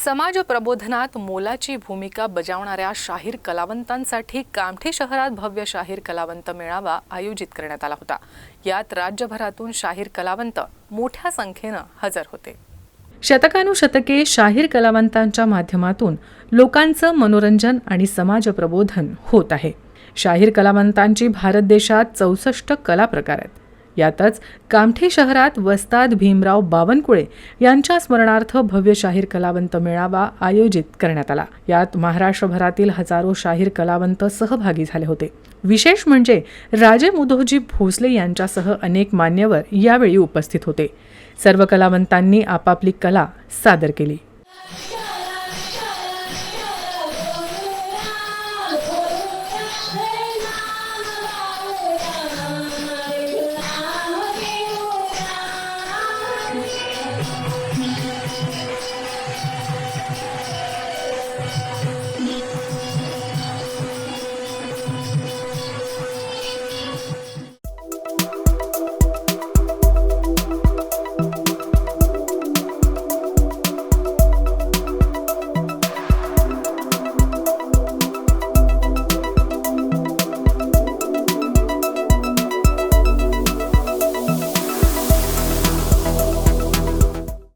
समाज प्रबोधनात मोलाची भूमिका बजावणाऱ्या शाहीर कलावंतांसाठी कामठी शहरात भव्य शाहीर कलावंत मेळावा आयोजित करण्यात आला होता। यात राज्यभरातून शाहीर कलावंत मोठ्या संख्येने हजर होते। शतकानुशतके शाहीर कलावंतांच्या माध्यमातून लोकांचं मनोरंजन आणि समाज प्रबोधन होत आहे। शाहीर कलावंतांची भारत देशात 64 कला प्रकार आहेत। यातच कामठी शहरात वस्ताद भीमराव बावनकुळे यांच्या स्मरणार्थ भव्य शाहीर कलावंत मेळावा आयोजित करण्यात आला। यात महाराष्ट्रभरातील हजारो शाहीर कलावंत सहभागी झाले होते। विशेष म्हणजे राजे मुधोजी भोसले यांच्यासह अनेक मान्यवर यावेळी उपस्थित होते। सर्व कलावंतांनी आपापली कला सादर केली।